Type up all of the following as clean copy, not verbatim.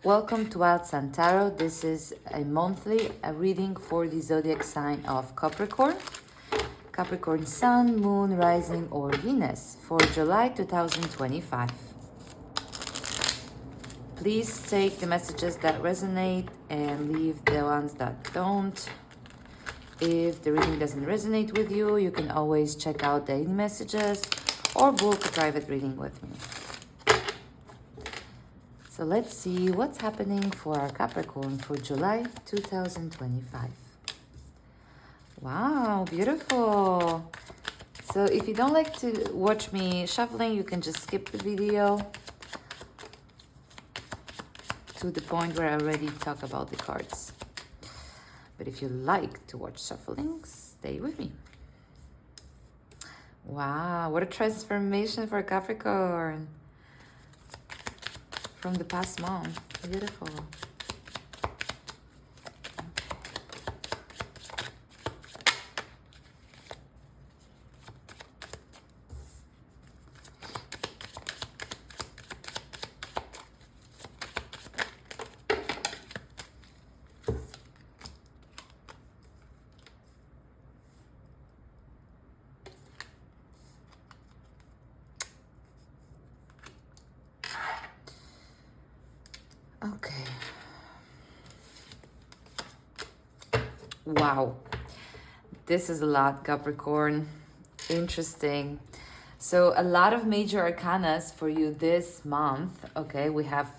Welcome to Wild Sun Tarot. This is a monthly reading for the zodiac sign of Capricorn. Capricorn Sun, Moon, Rising, or Venus for July 2025. Please take the messages that resonate and leave the ones that don't. If the reading doesn't resonate with you, you can always check out daily messages or book a private reading with me. So let's see what's happening for our Capricorn for July 2025. Wow, beautiful. So if you don't like to watch me shuffling, you can just skip the video to the point where I already talk about the cards. But if you like to watch shuffling, stay with me. Wow, what a transformation for Capricorn from the past month. Beautiful. Okay. Wow. This is a lot, Capricorn. Interesting. So a lot of major arcanas for you this month. Okay, we have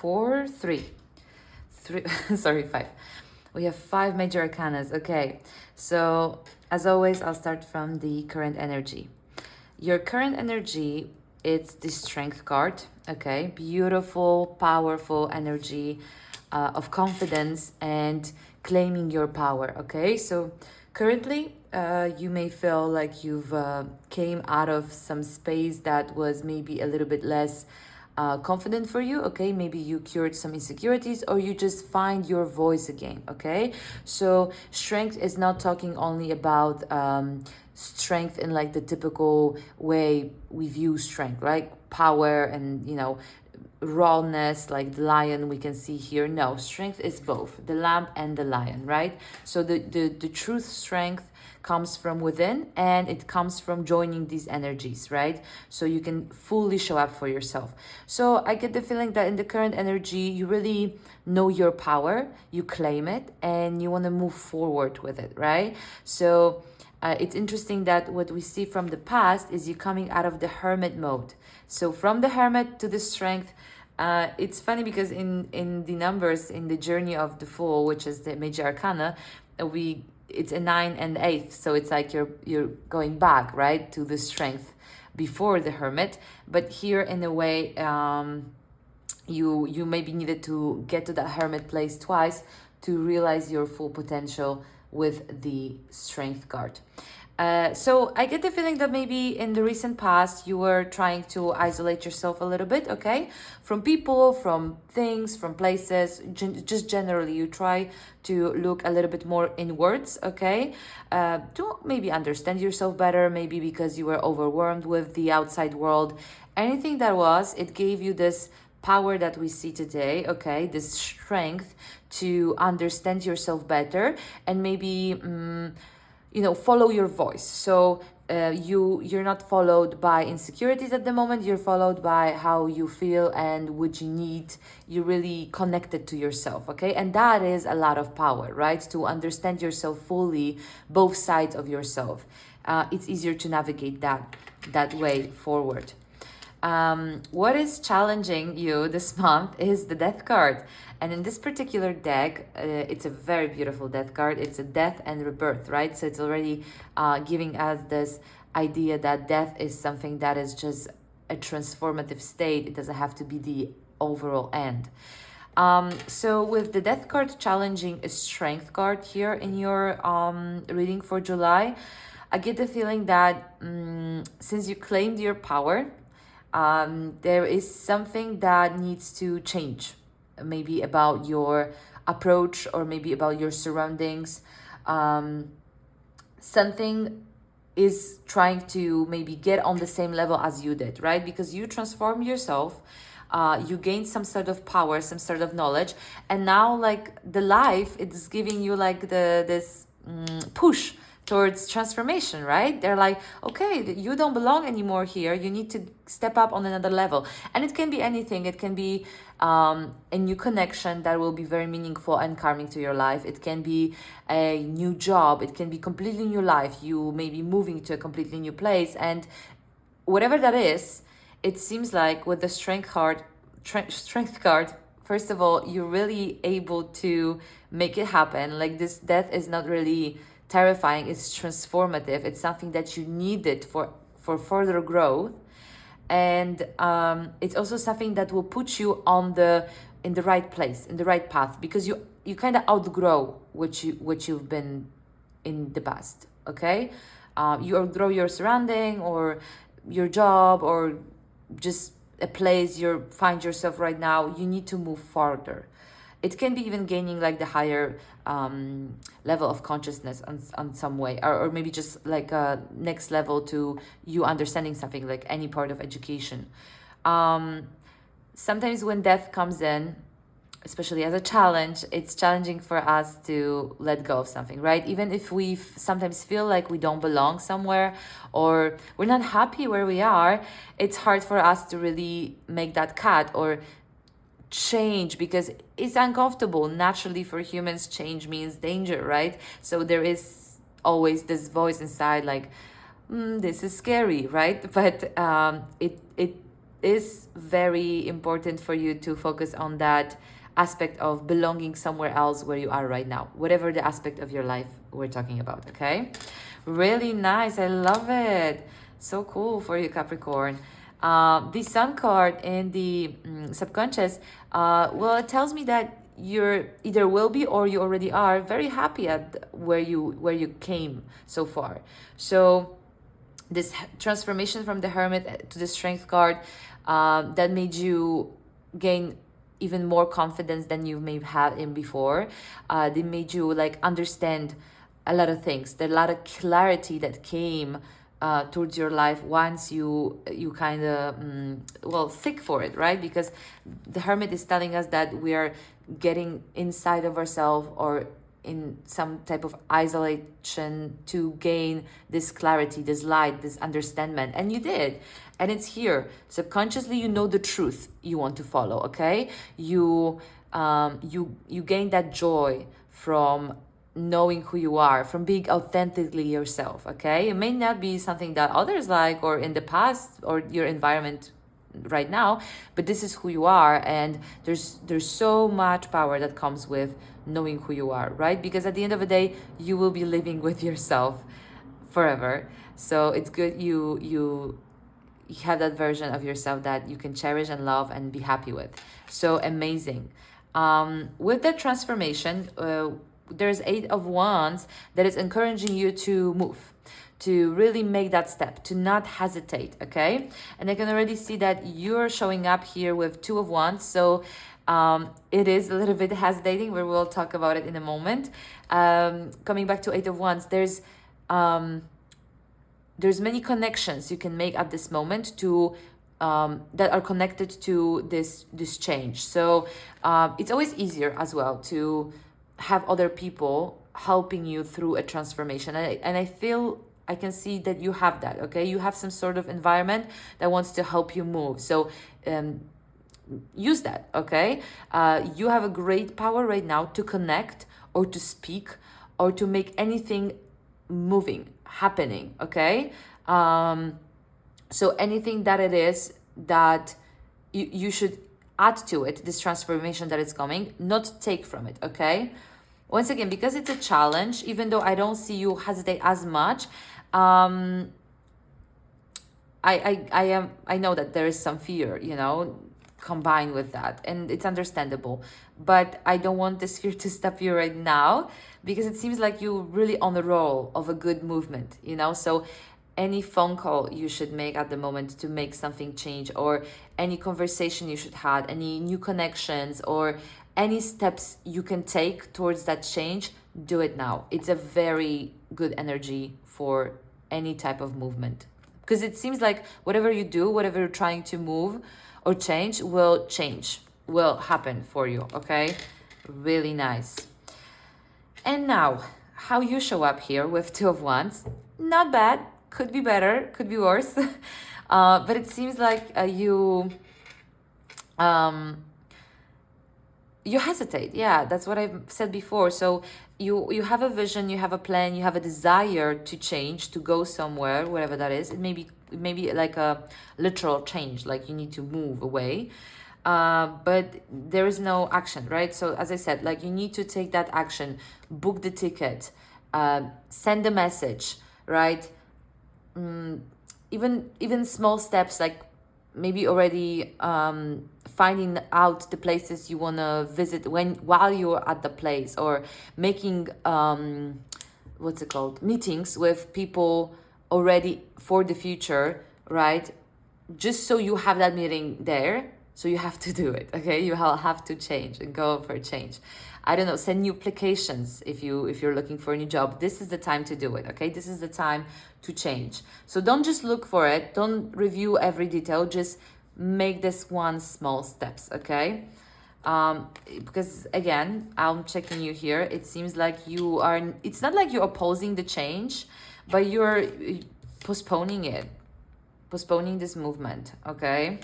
five. We have five major arcanas. Okay, so as always, I'll start from the current energy. Your current energy, it's the Strength card. Okay, beautiful, powerful energy of confidence and claiming your power. Okay, so currently you may feel like you've came out of some space that was maybe a little bit less confident for you. Okay, maybe you cured some insecurities or you just find your voice again. Okay, so strength is not talking only about strength in like the typical way we view strength, right? Power and, you know, rawness like the lion we can see here. No, strength is both the lamb and the lion, right? So the truth strength comes from within and it comes from joining these energies, right? So you can fully show up for yourself. So I get the feeling that in the current energy you really know your power, you claim it, and you want to move forward with it, right? So it's interesting that what we see from the past is you coming out of the hermit mode. So from the hermit to the strength, it's funny because in the numbers, in the journey of the Fool, which is the major arcana, it's a 9 and 8. So it's like you're going back, right, to the strength before the hermit. But here, in a way, you maybe needed to get to that hermit place twice to realize your full potential with the Strength card. So I get the feeling that maybe in the recent past you were trying to isolate yourself a little bit, okay? From people, from things, from places, just generally you try to look a little bit more inwards, okay? To maybe understand yourself better, maybe because you were overwhelmed with the outside world. Anything that was, it gave you this power that we see today, okay? This strength to understand yourself better and maybe follow your voice. So you're not followed by insecurities at the moment, you're followed by how you feel and what you need. You're really connected to yourself, okay? And that is a lot of power, right? To understand yourself fully, both sides of yourself. It's easier to navigate that way forward. What is challenging you this month is the Death card. And in this particular deck, it's a very beautiful Death card. It's a death and rebirth, right? So it's already giving us this idea that death is something that is just a transformative state. It doesn't have to be the overall end. So with the Death card challenging a Strength card here in your reading for July, I get the feeling that since you claimed your power, there is something that needs to change, maybe about your approach or maybe about your surroundings. Something is trying to maybe get on the same level as you did, right? Because you transformed yourself, You gained some sort of power, some sort of knowledge, and now like the life, it's giving you like this push towards transformation, right? They're like, okay, you don't belong anymore here. You need to step up on another level. And it can be anything. It can be a new connection that will be very meaningful and calming to your life. It can be a new job. It can be completely new life. You may be moving to a completely new place. And whatever that is, it seems like with the strength card, first of all, you're really able to make it happen. Like this death is not really terrifying, it's transformative. It's something that you needed for further growth. And it's also something that will put you in the right place, in the right path, because you kind of outgrow what you've been in the past. Okay, you outgrow your surrounding or your job or just a place you find yourself right now. You need to move farther. It can be even gaining like the higher level of consciousness on some way, or maybe just like a next level to you understanding something, like any part of education. Sometimes when death comes in, especially as a challenge, it's challenging for us to let go of something, right? Even if we sometimes feel like we don't belong somewhere or we're not happy where we are, it's hard for us to really make that cut or change, because it's uncomfortable. Naturally, for humans, change means danger, right? So there is always this voice inside like, this is scary, right? But it is very important for you to focus on that aspect of belonging somewhere else where you are right now, whatever the aspect of your life we're talking about. Okay, really nice. I love it. So cool for you, Capricorn. The Sun card in the subconscious, well, it tells me that you're either will be or you already are very happy at where you came so far. So this transformation from the Hermit to the Strength card, that made you gain even more confidence than you may have had in before. They made you like understand a lot of things. There's a lot of clarity that came towards your life once you kind of seek for it, right? Because the Hermit is telling us that we are getting inside of ourselves or in some type of isolation to gain this clarity, this light, this understanding, and you did, and it's here. Subconsciously, you know the truth you want to follow. Okay, you gain that joy from knowing who you are, from being authentically yourself. Okay, it may not be something that others like or in the past or your environment right now, but this is who you are, and there's so much power that comes with knowing who you are, right? Because at the end of the day, you will be living with yourself forever. So it's good you have that version of yourself that you can cherish and love and be happy with. So amazing. With that transformation, there's 8 of Wands that is encouraging you to move, to really make that step, to not hesitate. Okay, and I can already see that you're showing up here with 2 of Wands. So it is a little bit hesitating, but we'll talk about it in a moment. Coming back to 8 of Wands, there's many connections you can make at this moment to that are connected to this change. So it's always easier as well to have other people helping you through a transformation, and I feel I can see that you have that. Okay, you have some sort of environment that wants to help you move. So use that. Okay, you have a great power right now to connect or to speak or to make anything moving, happening. Okay, so anything that it is that you should add to it, this transformation that is coming, not take from it. Okay, once again, because it's a challenge, even though I don't see you hesitate as much, I know that there is some fear, combined with that, and it's understandable, but I don't want this fear to stop you right now, because it seems like you're really on the roll of a good movement, so any phone call you should make at the moment to make something change, or any conversation you should have, any new connections, or any steps you can take towards that change, do it now. It's a very good energy for any type of movement. because it seems like whatever you do, whatever you're trying to move or change, will happen for you, okay? Really nice. And now, how you show up here with Two of Wands, not bad, could be better, could be worse. But it seems like you hesitate. Yeah, that's what I've said before. So you have a vision, you have a plan, you have a desire to change, to go somewhere, wherever that is. It may be like a literal change, like you need to move away. But there is no action, right? So as I said, like you need to take that action, book the ticket, send a message, right? Even small steps, like maybe already finding out the places you want to visit while you're at the place, or making what's it called, meetings with people already for the future, right? Just so you have that meeting there. So you have to do it, okay? You have to change and go for a change. I don't know, send new applications if you're looking for a new job. This is the time to do it, okay? This is the time to change. So don't just look for it. Don't review every detail. Just make this one small steps, okay? Because again, I'm checking you here. It seems like it's not like you're opposing the change, but you're postponing it, postponing this movement, okay?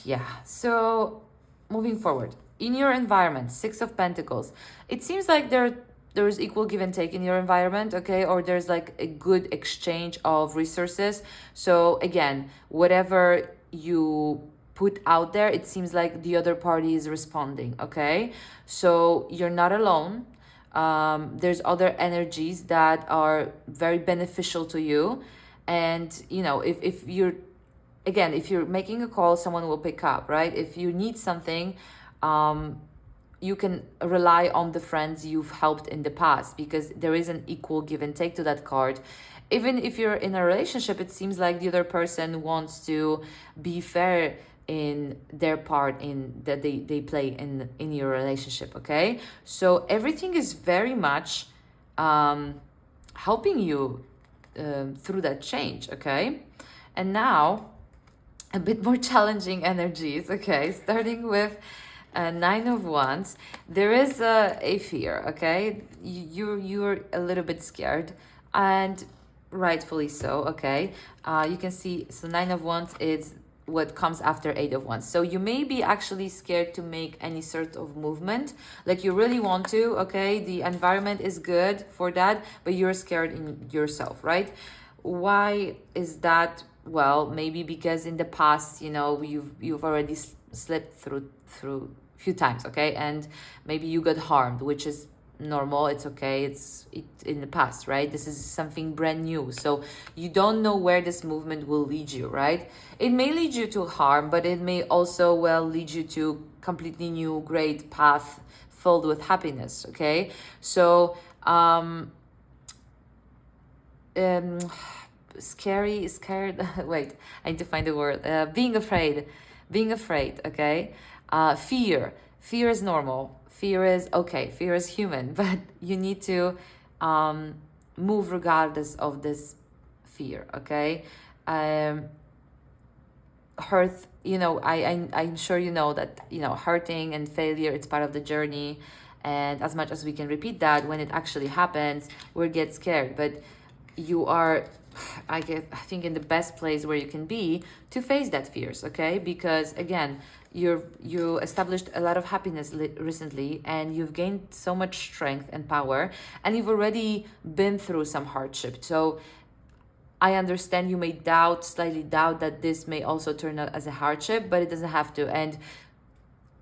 Yeah, so moving forward. In your environment, Six of Pentacles, it seems like there's equal give and take in your environment, okay? Or there's like a good exchange of resources. So again, whatever you put out there, it seems like the other party is responding, okay? So you're not alone. There's other energies that are very beneficial to you. And, you know, if you're making a call, someone will pick up, right? If you need something, you can rely on the friends you've helped in the past, because there is an equal give and take to that card. Even if you're in a relationship, it seems like the other person wants to be fair in their part in that they play in your relationship, okay? So everything is very much helping you through that change, okay? And now a bit more challenging energies, okay? Starting with Nine of Wands, there is a fear, okay? You're a little bit scared, and rightfully so, okay? You can see, so Nine of Wands is what comes after Eight of Wands. So you may be actually scared to make any sort of movement, like you really want to, okay? The environment is good for that, but you're scared in yourself, right? Why is that? Well, maybe because in the past, you know, you've already slipped through a few times, okay? And maybe you got harmed, which is normal. It's okay. It's in the past, right? This is something brand new. So you don't know where this movement will lead you, right? It may lead you to harm, but it may also lead you to completely new, great path filled with happiness, okay? So, scared. Wait, I need to find the word. Being afraid, okay? Fear is normal. Fear is okay. Fear is human, but you need to move regardless of this fear, okay? Hurt, you know, I'm sure you know that, you know, hurting and failure, it's part of the journey. And as much as we can repeat that, when it actually happens, we get scared. But you are, I think, in the best place where you can be to face that fears, okay? Because again, you established a lot of happiness recently, and you've gained so much strength and power, and you've already been through some hardship. So I understand you may slightly doubt that this may also turn out as a hardship, but it doesn't have to. And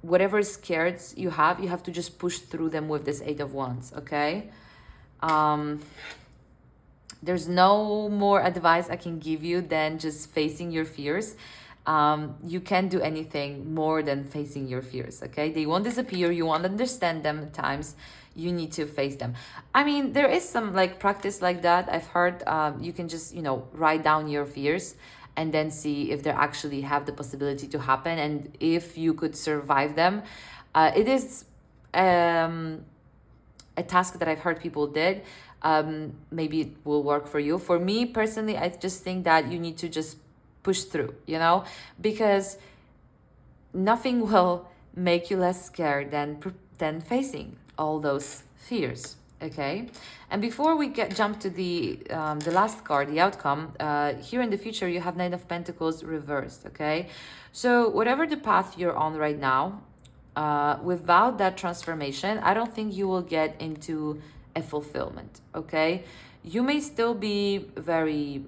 whatever scares you have to just push through them with this Eight of Wands, okay? There's no more advice I can give you than just facing your fears. You can't do anything more than facing your fears, okay? They won't disappear. You won't understand them at times. You need to face them. I mean, there is some like practice like that. I've heard you can just, you know, write down your fears and then see if they actually have the possibility to happen and if you could survive them. It is a task that I've heard people did. maybe it will work for you. For me personally, I just think that you need to just push through, you know, because nothing will make you less scared than facing all those fears. Okay, and before we jump to the last card, the outcome, here in the future you have Nine of Pentacles reversed. Okay, so whatever the path you're on right now, without that transformation, I don't think you will get into a fulfillment. Okay, you may still be very,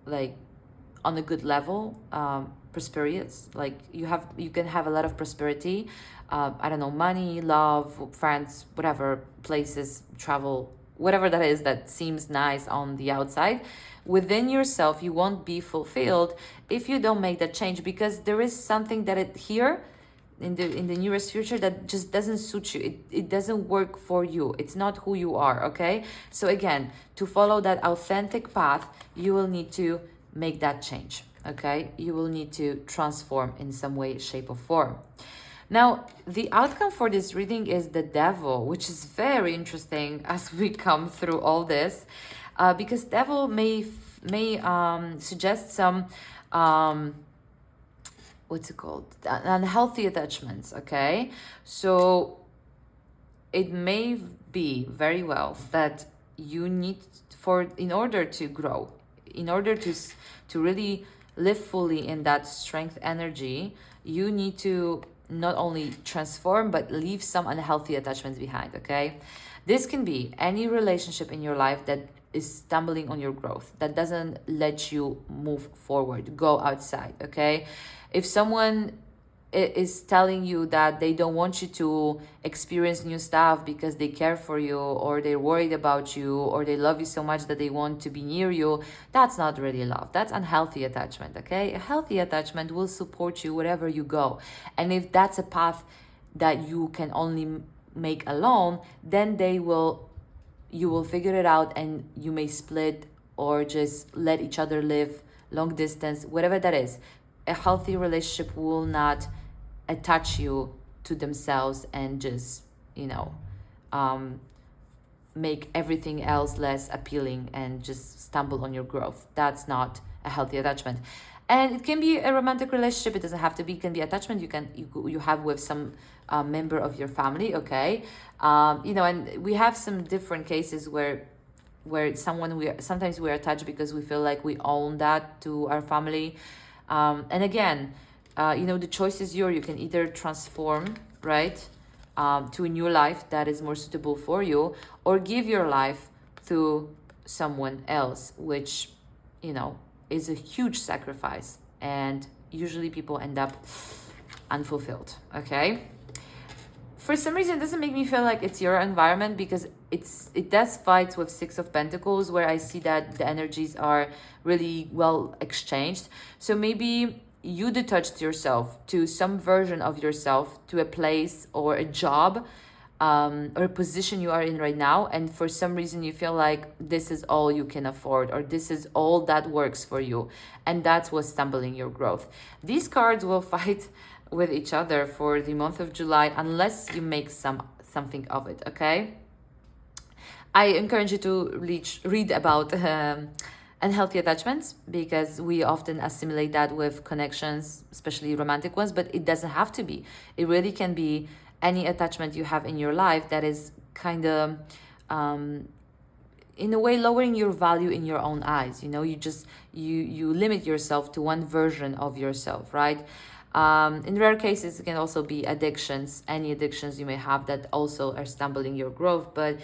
like, on a good level, prosperous, like you can have a lot of prosperity, I don't know, money, love, friends, whatever, places, travel, whatever that is that seems nice on the outside. Within yourself you won't be fulfilled if you don't make that change, because there is something that it here in the nearest future that just doesn't suit you. It doesn't work for you. It's not who you are. Okay, so again, to follow that authentic path, you will need to make that change. Okay, you will need to transform in some way, shape, or form. Now, the outcome for this reading is the Devil, which is very interesting as we come through all this, because Devil may suggest some what's it called, unhealthy attachments. Okay, so it may be very well that you need, for in order to grow, in order to really live fully in that strength energy, you need to not only transform but leave some unhealthy attachments behind. Okay, this can be any relationship in your life that is stumbling on your growth, that doesn't let you move forward, go outside. Okay, if someone is telling you that they don't want you to experience new stuff because they care for you, or they're worried about you, or they love you so much that they want to be near you, that's not really love. That's unhealthy attachment. Okay, a healthy attachment will support you wherever you go, and if that's a path that you can only make alone, then you will figure it out, and you may split or just let each other live long distance, whatever that is. A healthy relationship will not attach you to themselves and just, make everything else less appealing and just stumble on your growth. That's not a healthy attachment. And it can be a romantic relationship. It doesn't have to be. It can be attachment you have with some member of your family. Okay, and we have some different cases where sometimes we're attached because we feel like we own that to our family. And again, the choice is yours. You can either transform, right, to a new life that is more suitable for you, or give your life to someone else, which, is a huge sacrifice. And usually people end up unfulfilled. Okay. For some reason, it doesn't make me feel like it's your environment, because it does fight with Six of Pentacles, where I see that the energies are really well exchanged. So maybe you detached yourself to some version of yourself, to a place or a job, or a position you are in right now, and for some reason you feel like this is all you can afford, or this is all that works for you, and that's what's stumbling your growth. These cards will fight with each other for the month of July unless you make something of it. Okay, I encourage you to read about unhealthy attachments, because we often assimilate that with connections, especially romantic ones, but it doesn't have to be. It really can be any attachment you have in your life that is kind of in a way lowering your value in your own eyes. You limit yourself to one version of yourself, right? In rare cases, it can also be addictions, any addictions you may have that also are stumbling your growth. But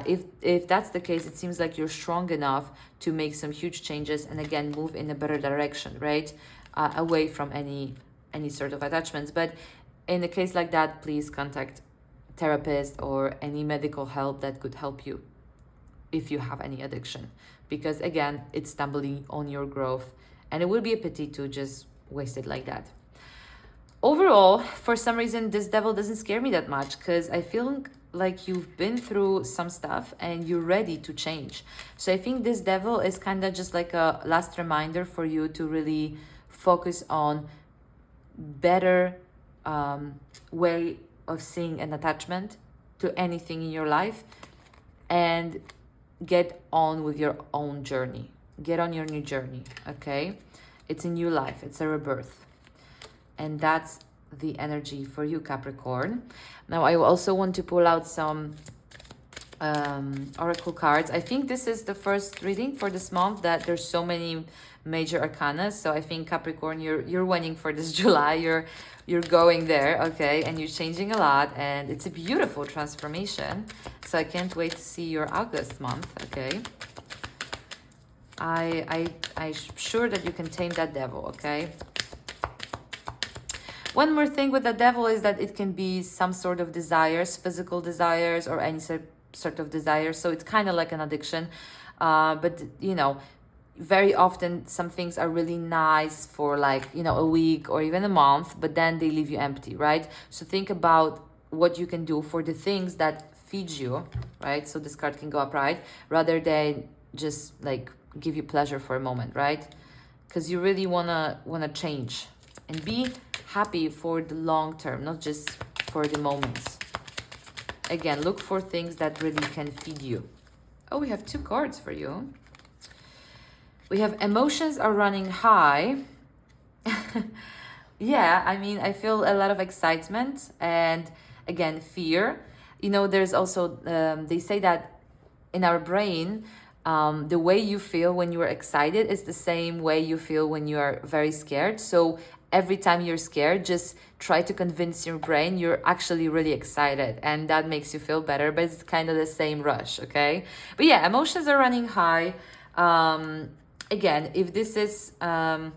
if that's the case, it seems like you're strong enough to make some huge changes and again move in a better direction, right? Away from any sort of attachments. But in a case like that, please contact therapist or any medical help that could help you if you have any addiction, because again, it's stumbling on your growth, and it would be a pity to just waste it like that. Overall, for some reason, this Devil doesn't scare me that much, because I feel like you've been through some stuff and you're ready to change. So I think this Devil is kind of just like a last reminder for you to really focus on better way of seeing an attachment to anything in your life, and get on with your own journey. Get on your new journey, okay? It's a new life, it's a rebirth. And that's the energy for you, Capricorn. Now, I also want to pull out some oracle cards. I think this is the first reading for this month that there's so many major arcana. So I think Capricorn, you're winning for this July. You're going there, okay? And you're changing a lot, and it's a beautiful transformation. So I can't wait to see your August month, okay? I'm sure that you can tame that devil, okay? One more thing with the devil is that it can be some sort of desires, physical desires, or any sort of desire. So it's kind of like an addiction. But, you know, very often some things are really nice for like, you know, a week or even a month, but then they leave you empty, right? So think about what you can do for the things that feed you, right? So this card can go up, right? Rather than just like give you pleasure for a moment, right? Because you really wanna change and be happy for the long term, not just for the moments. Again, look for things that really can feed you. Oh, we have 2 cards for you. We have emotions are running high. Yeah, I mean, I feel a lot of excitement and again, fear. You know, there's also, they say that in our brain, the way you feel when you are excited is the same way you feel when you are very scared. So every time you're scared, just try to convince your brain you're actually really excited, and that makes you feel better, but it's kind of the same rush, okay? But yeah, emotions are running high. Again, if this is, I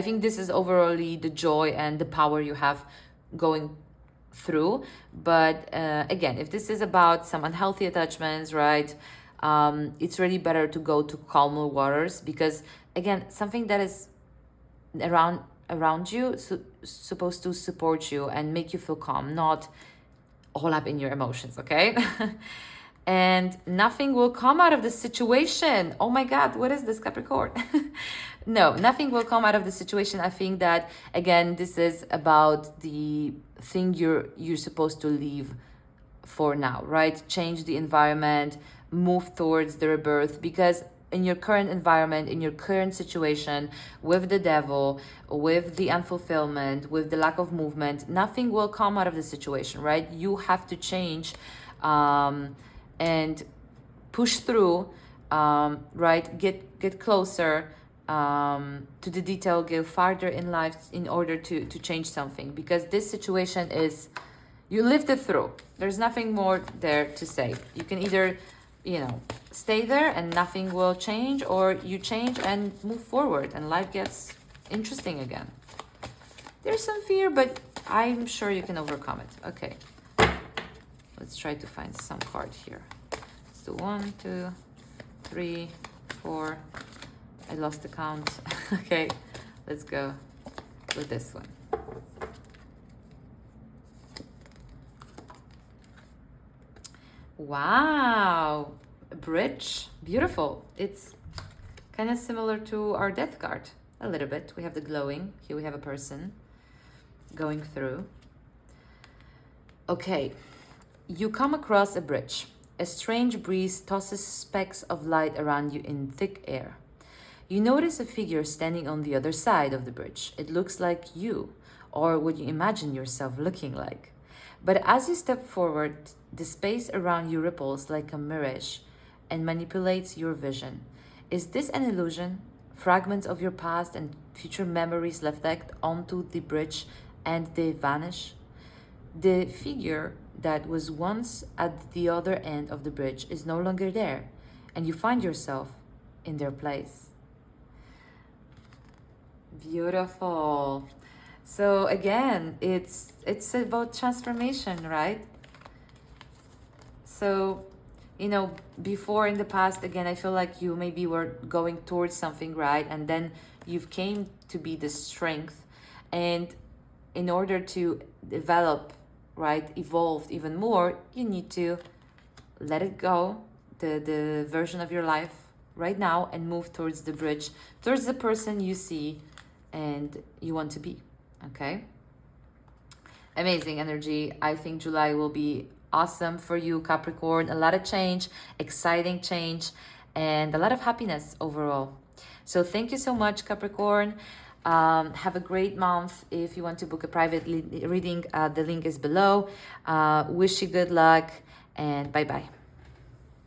think this is overall the joy and the power you have going through. But again, if this is about some unhealthy attachments, right, it's really better to go to calmer waters, because again, something that is around you supposed to support you and make you feel calm, not all up in your emotions, okay? And nothing will come out of the situation. Oh my God, what is this, Capricorn? No, nothing will come out of the situation. I think that, again, this is about the thing you're supposed to leave for now, right? Change the environment, move towards the rebirth, because in your current environment, in your current situation, with the devil, with the unfulfillment, with the lack of movement, nothing will come out of the situation, right? You have to change and push through, right? Get closer to the detail, go farther in life in order to change something, because this situation is, you lived it through. There's nothing more there to say. You can either, you know, stay there and nothing will change, or you change and move forward and life gets interesting again. There's some fear, but I'm sure you can overcome it. Okay, let's try to find some card here. Let's do 1, 2, 3, 4. I lost the count. Okay, let's go with this one. Wow, a bridge, beautiful. It's kind of similar to our death card, a little bit. We have the glowing, here we have a person going through. Okay, you come across a bridge. A strange breeze tosses specks of light around you in thick air. You notice a figure standing on the other side of the bridge. It looks like you, or what you imagine yourself looking like. But as you step forward, the space around you ripples like a mirage and manipulates your vision. Is this an illusion? Fragments of your past and future memories reflect onto the bridge and they vanish? The figure that was once at the other end of the bridge is no longer there, and you find yourself in their place. Beautiful. So again, it's about transformation, right? So, you know, before in the past, again, I feel like you maybe were going towards something, right? And then you've came to be the strength. And in order to develop, right, evolve even more, you need to let it go, the version of your life right now, and move towards the bridge, towards the person you see and you want to be, okay? Amazing energy. I think July will be awesome for you, Capricorn. A lot of change, exciting change, and a lot of happiness overall. So thank you so much, Capricorn. Have a great month. If you want to book a private reading, the link is below. Wish you good luck, and bye-bye.